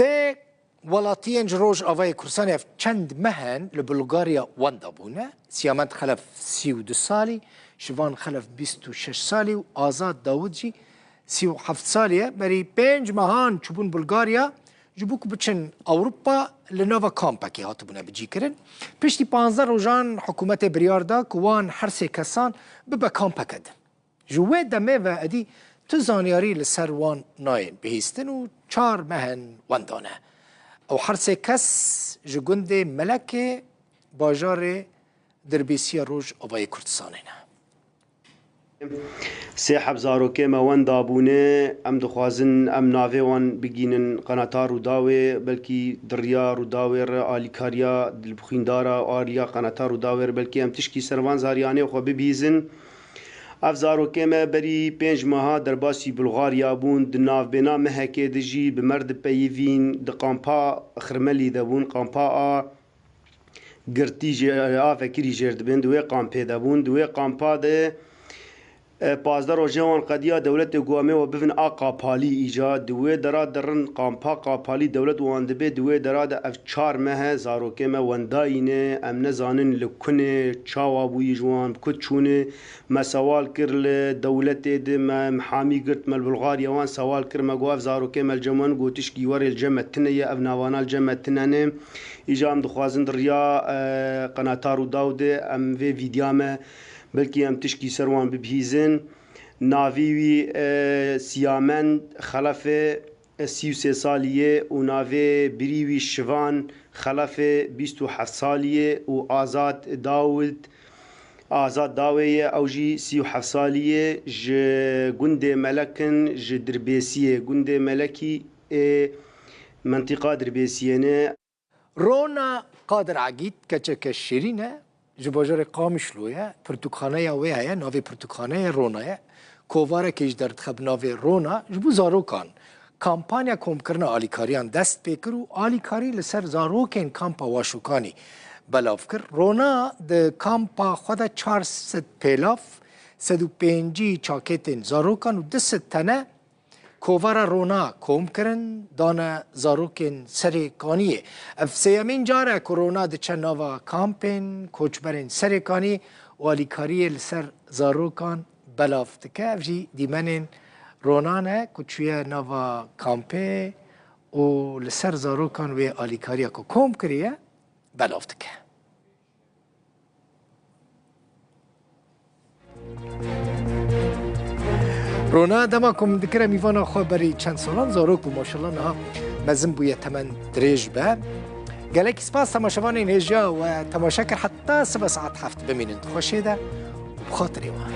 سه ولاتین جروج آوای کورسانی چند مهن لبلغاریا واندا بونه سیامند خلف 32 سالی شوان خلف 26 سالی و آزاد داود جی 37 سالیه بری 5 ماهان چوبون بلغاریا جبوك بچن أوروبا لنوفا كامبا كي هاتبونا بجي كرن بيشتي 15 روجان حكومة بريار دا كوان حرسي كسان ببا كامبا كدن جوه دميفا ادي تزانياري لسر وان ناين بهيستن و 4 مهن واندانه او حرسي كس جگنده ملكي باجار دربيسيا روج اوباي كردستانينه سه حبزاروکه موان دابونه ام دخوازن ام ناوه وان بگینن قناتا رو داوه بلکی دریا رو داوه آلیکاریا دلبخیندارا آریا قناتا رو داوه بلکی ام تشکی سروان زاریانه خو ببیزن افزاروکه ما بری 5 ماها در باسی بلغاریا بون دناو بنا مهکه دجی بمرد پیوین دقامپا خرملی دبون قامپا گرتی جی آفکری جرد بین دوی قامپه دبون دوی قامپا ده 15 روزان قضیه دولت گوامه و بفن آقا پالی ایجاد دوی دراد درن قامپا قاپالی دولت وانده به دوی دراد اف 4 ماه زاروکه ما ونداینه ام نزانن لکنه چاوا بوی جوان کچونه ما سوال کرل دولت دم محامی گرت مال بلغاریا وان سوال کر ما گواف زاروکه مال جمان گوتش کی ور الجمه تنه اب نوانا الجمه تنانه ایجام دخوازن دریا قناتارو داود ام وی ویدیامه بلکی ام تشکی سروان ببهیزن ناویوی سیامند خلف 33 سالیه و ناوی بریوی شوان خلف 27 سالیه و آزاد داویه او جی 37 سالیه ج گند ملکن ج دربیسیه گند ملکی منطقه دربیسیه نه رونا قادر عقيد كتشك شيرينه جباجر قامش لويه برتقانه وياه ناوي برتقانه رونا کوواره کش درد خب ناوی رونا جبو زاروکان کامپانیا کوم کرنا آلیکاریان دست پیکرو آلیکاری لسر زاروکین کامپا واشوکانی بلاف کر رونا د کامپا خود 400 پیلاف 105 چاکتین زاروکان و 200 تنه کووار رونا کوم کرن دانه زاروکین سریکانیه افسیامین جاره کرونا د چناوا کامپین کوچبرین سریکانی و آلیکاری لسر زاروکان بلافتکه افجی دیمنین رونانه کچویه نوا کامپه و لسر زاروکان و آلیکاریا که کوم کریه بلافتکه رونا دما کم دکره میوانا خواه بری چند سالان زاروک بو ماشالله نه مزم بویه تمن دریج به گلک سپاس تماشاوان این هجا و تماشا کر حتی 7 ساعت هفت بمینند خوشیده و بخاطری وان